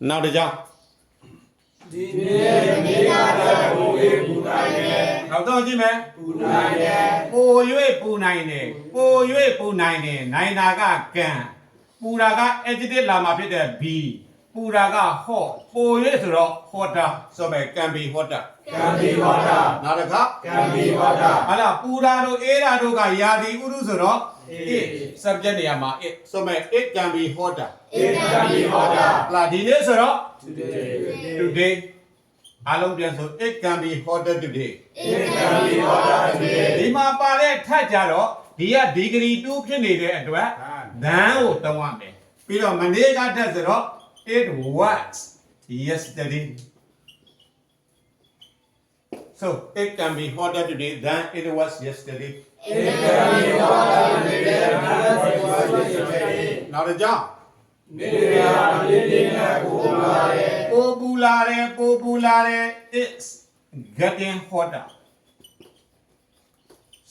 နောက်တစ်ကြောင်း ဒီနေ့မိဂတဲ့ပူ၍ပူနိုင်တယ် နောက်တော့ကြည့်မယ် ပူနိုင်တယ် ပို၍ပူနိုင်တယ်ပို၍ပူနိုင်တယ်နိုင်တာကကံပူတာက adjective လာမှာဖြစ်တဲ့ be ပူတာက hot ပို၍ဆိုတော့ hotter ဆိုမဲ့ can be hotter ကံဒီဝါဒ နောက်တစ်ခါ ကံဒီဝါဒ ဟာလားပူတာတို့အေးတာတို့ကယာတိဥရုဆိုတော့ it subject နေရာမှာ it ဆိုမဲ့ it can be hotter ကံဒီဝါဒ လာဒီနေ့ဆိုတော့ today today အားလုံးပြန်ဆို it can be hotter today ကံဒီဝါဒ today ဒီမှာပါတဲ့ထပ်ကြတော့ဒီက degree 2ဖြစ်နေတဲ့အတွက် than ကိုတောင်းရမယ်ပြီးတော့မနေ့ကထပ်ဆိုတော့ it was yesterday so it can be hotter today than it was yesterday ကံဒီဝါဒ today နောက်တစ်ကြောင်း နေရနေနေနဲ့ပူလာတယ် ပိုပူလာတယ် it's getting hotter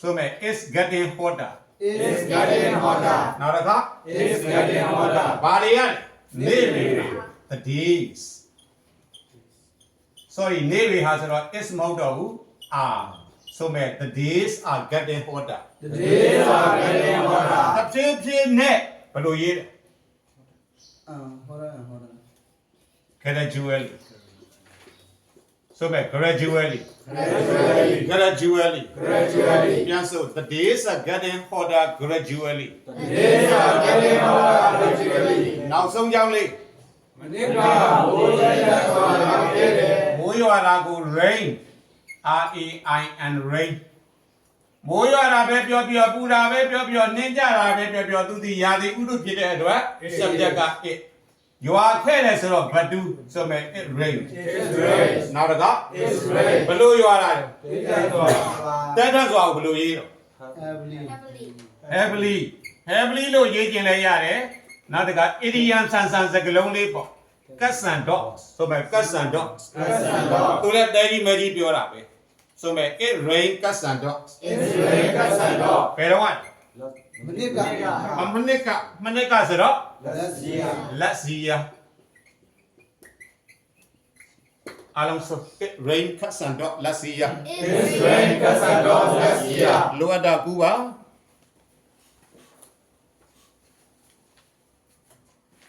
ဆိုမဲ့ it's getting hotter is getting hotter နောက်တစ်ခါ is getting hotter ဘာတွေရလဲနေ့တွေ the days sorry နေ့တွေဟာဆိုတော့ is မဟုတ်တော့ဘူး are ဆိုမဲ့ the days are getting hotter the days are getting hotter တစ်ဖြည်းဖြည်းနဲ့ဘယ်လိုရေးလဲ gradually ဆိုမဲ့ gradually ပြန်ဆို the days are getting hotter gradually the days are getting hotter gradually နောက်ဆုံးကြောင်းလေး မနေ့ကဘိုးရဲ့ဆိုတာဖြစ်တယ် မိုးရွာတာကို rain R A I N rain မိုးရွာတာပဲပြောပြောပူတာပဲပြောပြောနှင်းကြတာပဲပြောပြောသူဒီရာသီဥတုဖြစ်တဲ့အတွက် subject က it ရွာခဲ့တယ်ဆိုတော့ but do ဆိုမဲ့ it rain is rain နောက်တစ်ခါ is rain ဘလို့ရွာတာလဲ ဒီကတော့ တက်တက်ဆိုတာကိုဘလို့ရေးတော့ heavily လို့ရေးကျင်လဲရတယ်နောက်တစ်ခါ idiom ဆန်ဆန်စကားလုံးလေးပေါ့ cats and dogs ဆိုမဲ့ cats and dogs သူလည်းတဲကြီးမဲကြီးပြောတာပဲဆိုမဲ့ it rain cats and dogs is rain ကဆန်တော့ ဘယ်တော့ မနေ့က မနစ်ကဆိုတော့ let's see let's see အားလုံးဆို it rain cats and dogs let's see is rain ကဆန်တော့ let's see လိုအပ်တာကူပါ